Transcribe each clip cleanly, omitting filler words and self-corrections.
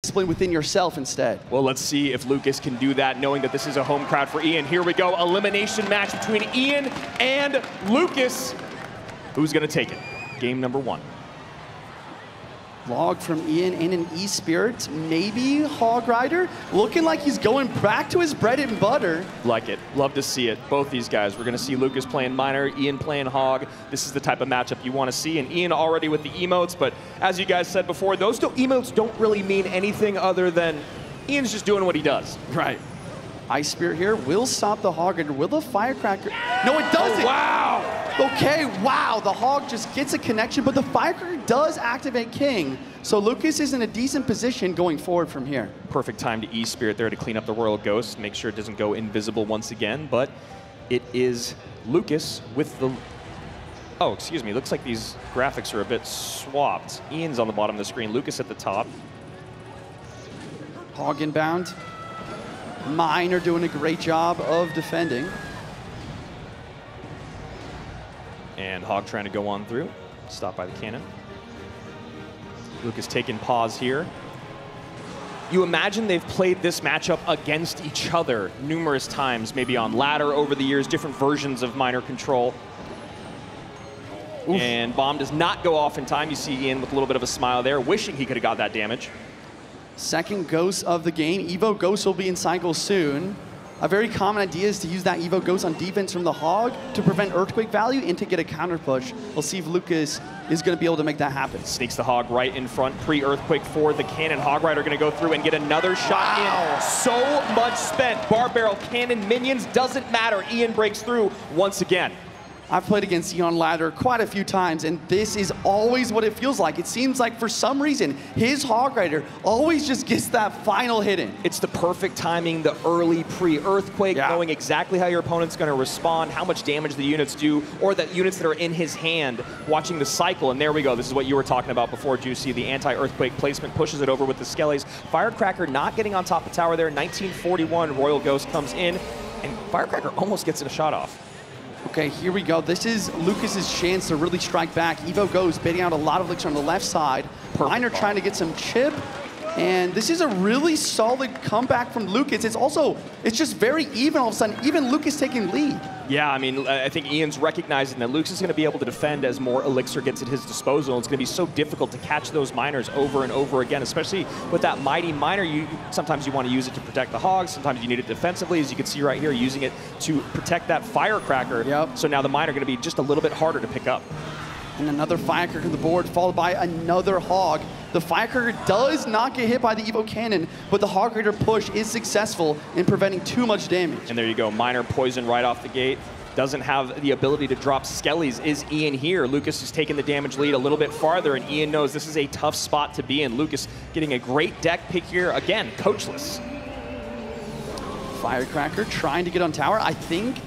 discipline within yourself instead. Well, let's see if Lucas can do that, knowing that this is a home crowd for Ian. Here we go, elimination match between Ian and Lucas. Who's gonna take it? Game number 1. Log from Ian in an E-Spirit, maybe Hog Rider. Looking like he's going back to his bread and butter. Like it, love to see it. Both these guys, we're gonna see Lucas playing Miner, Ian playing Hog. This is the type of matchup you wanna see, and Ian already with the emotes, but as you guys said before, those emotes don't really mean anything other than Ian's just doing what he does. Right. Ice Spirit here will stop the Hog Rider. Will the Firecracker? No, it doesn't. Oh, wow. Okay, wow. The Hog just gets a connection, but the Firecracker does activate King. So Lucas is in a decent position going forward from here. Perfect time to E-Spirit there to clean up the Royal Ghost, make sure it doesn't go invisible once again, but it is Lucas with the... Oh, excuse me, looks like these graphics are a bit swapped. Ian's on the bottom of the screen, Lucas at the top. Hog inbound. Miner doing a great job of defending. And Hog trying to go on through, stopped by the cannon. Lucas taking pause here. You imagine they've played this matchup against each other numerous times, maybe on ladder over the years, different versions of Miner control. Oof. And bomb does not go off in time. You see Ian with a little bit of a smile there, wishing he could have got that damage. Second Ghost of the game. Evo Ghost will be in cycle soon. A very common idea is to use that Evo Ghost on defense from the Hog to prevent Earthquake value and to get a counter push. We'll see if Lucas is going to be able to make that happen. Sneaks the Hog right in front, pre-Earthquake for the cannon. Hog Rider going to go through and get another shot in. So much spent. Bar Barrel, cannon, minions, doesn't matter. Ian breaks through once again. I've played against Ian on ladder quite a few times, and this is always what it feels like. It seems like for some reason, his Hog Rider always just gets that final hit in. It's the perfect timing, the early pre-Earthquake, knowing exactly how your opponent's going to respond, how much damage the units do, or the units that are in his hand, watching the cycle. And there we go. This is what you were talking about before, Juicy. The anti-Earthquake placement pushes it over with the Skellies. Firecracker not getting on top of the tower there. 1941, Royal Ghost comes in, and Firecracker almost gets a shot off. Okay, here we go. This is Lucas's chance to really strike back. Evo goes, baiting out a lot of elixir on the left side. Miner trying to get some chip. And this is a really solid comeback from Lucas. It's just very even all of a sudden. Even Lucas taking lead. Yeah, I mean, I think Ian's recognizing that Lucas is going to be able to defend as more elixir gets at his disposal. It's going to be so difficult to catch those miners over and over again, especially with that mighty miner. Sometimes you want to use it to protect the Hogs. Sometimes you need it defensively, as you can see right here, using it to protect that Firecracker. Yep. So now the miner going to be just a little bit harder to pick up. And another Firecracker on the board, followed by another Hog. The Firecracker does not get hit by the Evo Cannon, but the Hog Rider push is successful in preventing too much damage. And there you go, Miner poison right off the gate. Doesn't have the ability to drop Skellies. Is Ian here? Lucas is taking the damage lead a little bit farther, and Ian knows this is a tough spot to be in. Lucas getting a great deck pick here. Again, coachless. Firecracker trying to get on tower. I think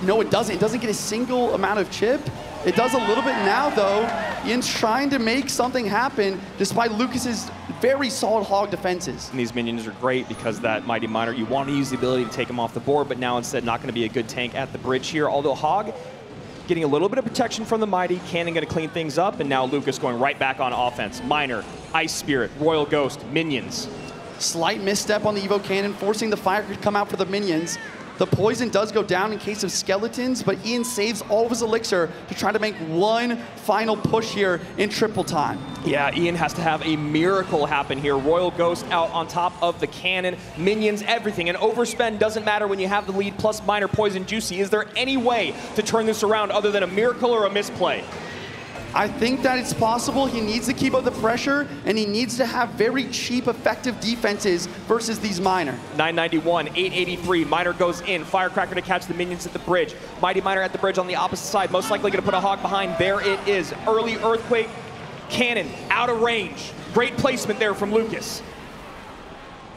no, it doesn't. It doesn't get a single amount of chip. It does a little bit now, though. Ian's trying to make something happen despite Lucas's very solid Hog defenses. And these minions are great because that Mighty Miner, you want to use the ability to take him off the board, but now instead not going to be a good tank at the bridge here. Although Hog getting a little bit of protection from the Mighty, Cannon going to clean things up, and now Lucas going right back on offense. Miner, Ice Spirit, Royal Ghost, minions. Slight misstep on the Evo Cannon, forcing the Firecracker to come out for the minions. The poison does go down in case of skeletons, but Ian saves all of his elixir to try to make one final push here in triple time. Yeah, Ian has to have a miracle happen here. Royal Ghost out on top of the cannon, minions, everything. And overspend doesn't matter when you have the lead, plus Miner poison Juicy. Is there any way to turn this around other than a miracle or a misplay? I think that it's possible. He needs to keep up the pressure, and he needs to have very cheap, effective defenses versus these Miner. 991, 883, Miner goes in. Firecracker to catch the minions at the bridge. Mighty Miner at the bridge on the opposite side, most likely going to put a Hog behind. There it is. Early Earthquake, Cannon out of range. Great placement there from Lucas.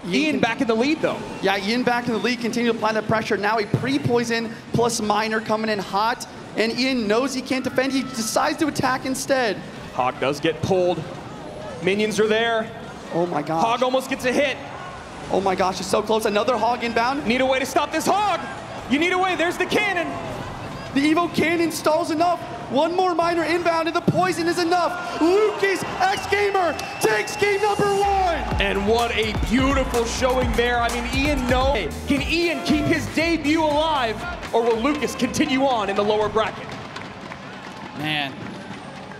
Ian back in the lead, though. Yeah, Ian back in the lead, continue to apply that pressure. Now a pre-poison plus Miner coming in hot. And Ian knows he can't defend. He decides to attack instead. Hog does get pulled. Minions are there. Oh my gosh. Hog almost gets a hit. Oh my gosh, it's so close. Another Hog inbound. Need a way to stop this Hog. You need a way. There's the cannon. The Evo Cannon stalls enough. One more Miner inbound and the poison is enough. Lucas X Gamer takes game number 1. And what a beautiful showing there. I mean, Ian, can Ian keep his debut alive, or will Lucas continue on in the lower bracket? Man.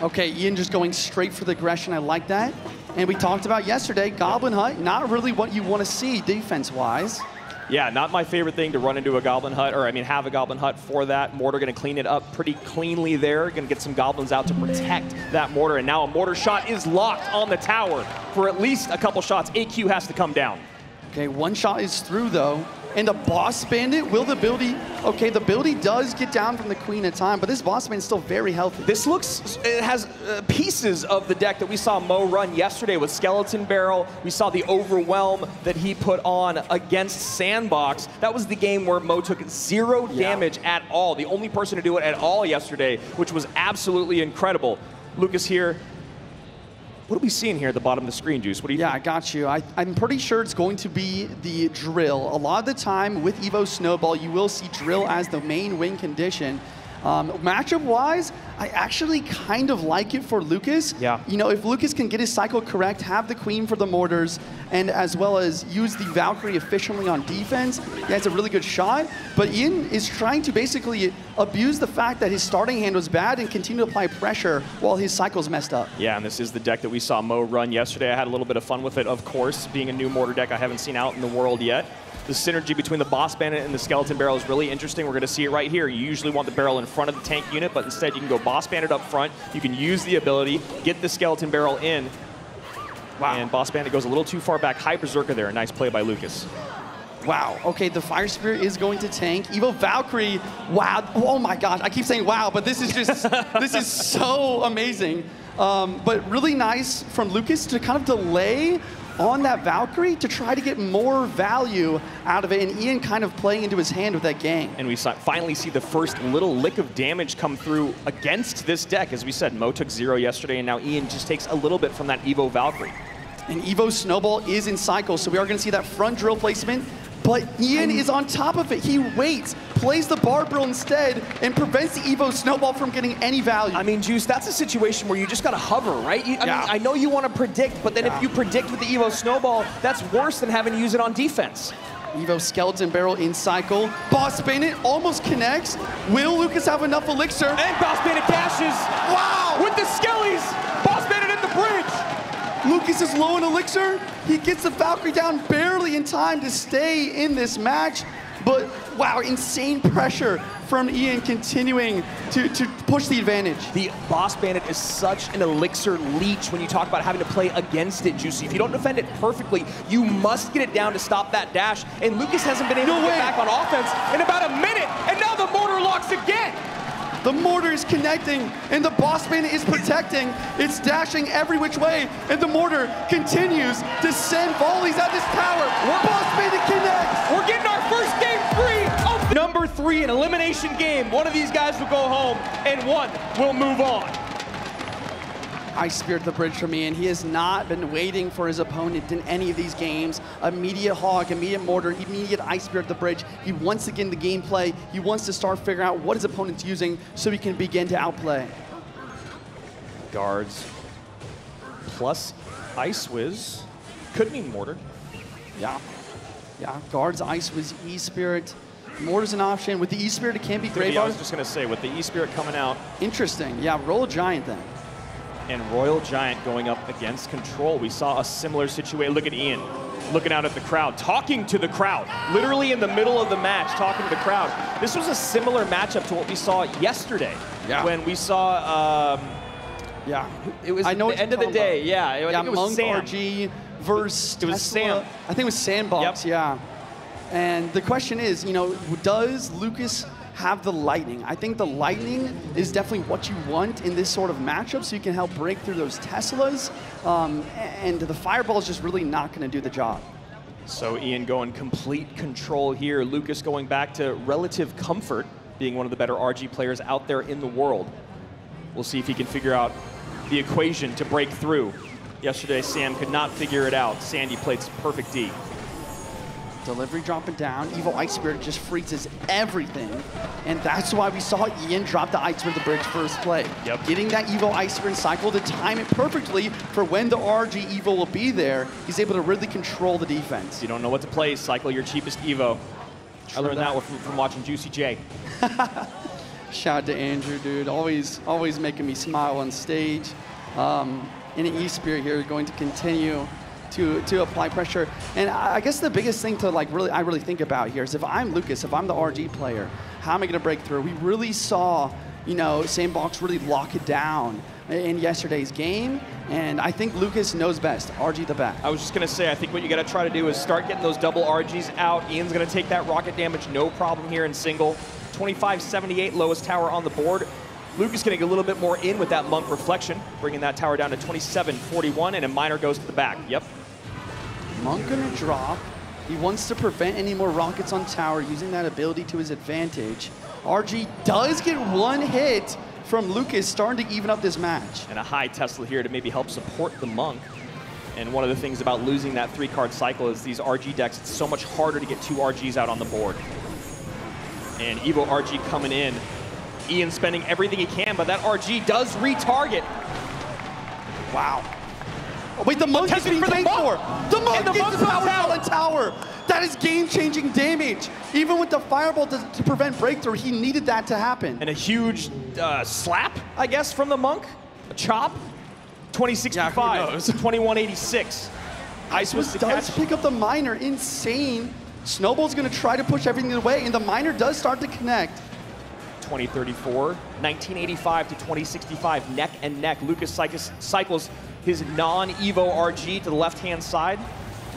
Okay, Ian just going straight for the aggression. I like that. And we talked about yesterday, Goblin Hut, not really what you want to see defense-wise. Yeah, not my favorite thing to run into a Goblin Hut, or I mean have a Goblin Hut for that. Mortar going to clean it up pretty cleanly there. Going to get some Goblins out to protect that Mortar. And now a Mortar shot is locked on the tower for at least a couple shots. AQ has to come down. Okay, one shot is through though. And the Boss Bandit, will the ability, okay, the ability does get down from the Queen at time, but this Boss Bandit is still very healthy. This looks, it has pieces of the deck that we saw Mo run yesterday with Skeleton Barrel. We saw the Overwhelm that he put on against Sandbox. That was the game where Mo took 0 damage at all. The only person to do it at all yesterday, which was absolutely incredible. Lucas here. What are we seeing here at the bottom of the screen, Juice? What do you think? I got you. I'm pretty sure it's going to be the Drill. A lot of the time with Evo Snowball, you will see Drill as the main win condition. Matchup-wise, I actually kind of like it for Lucas. Yeah. You know, if Lucas can get his cycle correct, have the Queen for the Mortars, and as well as use the Valkyrie efficiently on defense, yeah, it's a really good shot. But Ian is trying to basically abuse the fact that his starting hand was bad and continue to apply pressure while his cycle's messed up. Yeah, and this is the deck that we saw Mo run yesterday. I had a little bit of fun with it, of course, being a new Mortar deck I haven't seen out in the world yet. The synergy between the Boss Bandit and the Skeleton Barrel is really interesting. We're going to see it right here. You usually want the barrel in front of the tank unit, but instead you can go Boss Bandit up front. You can use the ability, get the Skeleton Barrel in. Wow. And Boss Bandit goes a little too far back. High Berserker there. A nice play by Lucas. Wow. Okay, the Fire Spirit is going to tank. Evo Valkyrie, wow. Oh my gosh, I keep saying wow, but this is just, this is so amazing. But really nice from Lucas to kind of delay on that Valkyrie to try to get more value out of it, and Ian kind of playing into his hand with that gang. And we finally see the first little lick of damage come through against this deck. As we said, Mo took 0 yesterday, and now Ian just takes a little bit from that Evo Valkyrie. And Evo Snowball is in cycle, so we are going to see that front drill placement, but Ian is on top of it. He waits, plays the Barbarrel instead, and prevents the Evo Snowball from getting any value. I mean, Juice, that's a situation where you just got to hover, right? I mean, I know you want to predict, but then if you predict with the Evo Snowball, that's worse than having to use it on defense. Evo Skeleton Barrel in cycle. Boss Bandit almost connects. Will Lucas have enough elixir? And Boss Bandit dashes. Wow! With the Skellies. Boss Bandit at the bridge. Lucas is low in elixir. He gets the Valkyrie down barely in time to stay in this match. But wow, insane pressure from Ian continuing to push the advantage. The Boss Bandit is such an elixir leech when you talk about having to play against it, Juicy. If you don't defend it perfectly, you must get it down to stop that dash. And Lucas hasn't been able to get back on offense in about a minute. And now the Mortar locks again. The Mortar is connecting, and the Boss Bandit is protecting. It's dashing every which way, and the Mortar continues to send volleys at this tower. Boss Bandit connects. We're getting our first game 3 of number 3, an elimination game. One of these guys will go home, and one will move on. Ice Spirit the bridge from Ian. He has not been waiting for his opponent in any of these games. Immediate Hog, immediate Mortar, immediate Ice Spirit the bridge. He wants to get in the gameplay. He wants to start figuring out what his opponent's using so he can begin to outplay. Guards plus Ice Wiz. Could mean Mortar. Yeah. Guards, Ice Wiz, E-Spirit. Mortar's an option. With the E-Spirit, it can be Graveyard. Yeah, I was just going to say, with the E-Spirit coming out. Interesting. Yeah, roll a Giant then. And Royal Giant going up against Control. We saw a similar situation. Look at Ian looking out at the crowd, talking to the crowd, literally in the middle of the match, talking to the crowd. This was a similar matchup to what we saw yesterday when we saw, it was the end of the day. I think it was Monk Sam. RG versus It was Sam. I think it was Sandbox, And the question is, you know, does Lucas have the Lightning? I think the Lightning is definitely what you want in this sort of matchup so you can help break through those Teslas. And the Fireball is just really not going to do the job. So Ian going complete control here. Lucas going back to relative comfort, being one of the better RG players out there in the world. We'll see if he can figure out the equation to break through. Yesterday, Sam could not figure it out. Sandy played perfect D. delivery dropping down. Evo Ice Spirit just freezes everything. And that's why we saw Ian drop the Ice Spirit the bridge first play. Yep. Getting that Evo Ice Spirit cycle to time it perfectly for when the RG Evo will be there. He's able to really control the defense. You don't know what to play, cycle your cheapest Evo. I learned that from watching Juicy J. Shout out to Andrew, dude. Always making me smile on stage. In an E-Spirit here, going to continue to apply pressure. And I guess the biggest thing to I really think about here is if I'm Lucas, if I'm the RG player, how am I going to break through? We really saw, Sandbox really lock it down in yesterday's game, and I think Lucas knows best. RG the back. I was just going to say, I think what you got to try to do is start getting those double RGs out. Ian's going to take that rocket damage, no problem here in single. 2578, lowest tower on the board. Lucas getting a little bit more in with that Monk reflection, bringing that tower down to 2741, and a miner goes to the back. Yep. Monk gonna drop. He wants to prevent any more rockets on tower, using that ability to his advantage. RG does get one hit from Lucas, starting to even up this match. And a high Tesla here to maybe help support the Monk. And one of the things about losing that 3-card cycle is these RG decks, it's so much harder to get 2 RGs out on the board. And Evo RG coming in. Ian spending everything he can, but that RG does retarget. Wow. Oh, wait, the Monk is being paid for. The Monk gets the power tower. That is game-changing damage. Even with the Fireball to prevent breakthrough, he needed that to happen. And a huge slap, I guess, from the Monk. A chop. 2065, yeah, 2186. Ice was does pick up the miner. Insane. Snowball's going to try to push everything away, and the miner does start to connect. 2034, 1985 to 2065, neck and neck. Lucas cycles his non-Evo RG to the left-hand side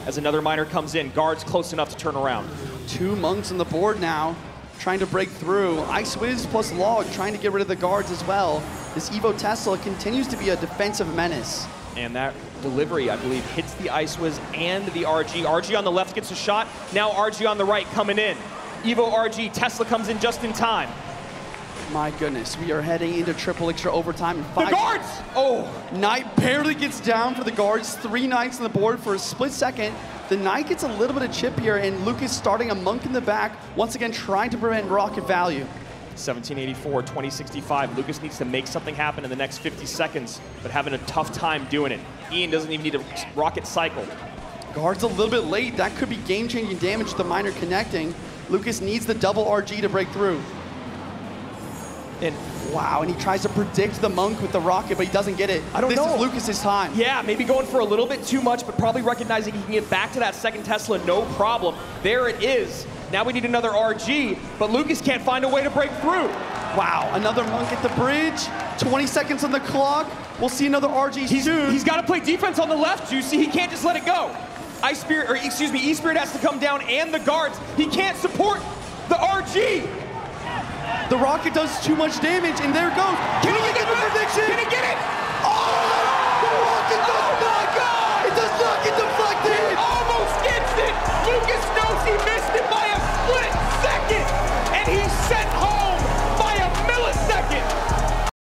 as another miner comes in. Guards close enough to turn around. 2 Monks on the board now, trying to break through. Ice Wiz plus Log trying to get rid of the guards as well. This Evo Tesla continues to be a defensive menace. And that delivery, I believe, hits the Ice Wiz and the RG. RG on the left gets a shot. Now RG on the right coming in. Evo RG, Tesla comes in just in time. My goodness, we are heading into triple extra overtime in 5. The guards! Oh! Knight barely gets down for the guards. 3 Knights on the board for a split second. The Knight gets a little bit of chip here, and Lucas starting a Monk in the back, once again trying to prevent rocket value. 1784, 2065. Lucas needs to make something happen in the next 50 seconds, but having a tough time doing it. Ian doesn't even need a rocket cycle. Guard's a little bit late. That could be game-changing damage to the miner connecting. Lucas needs the double RG to break through. And wow, and he tries to predict the Monk with the rocket, but he doesn't get it. I don't know. This is Lucas's time. Yeah, maybe going for a little bit too much, but probably recognizing he can get back to that second Tesla, no problem. There it is. Now we need another RG, but Lucas can't find a way to break through. Wow, another Monk at the bridge. 20 seconds on the clock. We'll see another RG soon. He's got to play defense on the left, Juicy. He can't just let it go. E-Spirit has to come down and the guards. He can't support the RG. The rocket does too much damage, and there it goes. Can he get the prediction? Can he get it?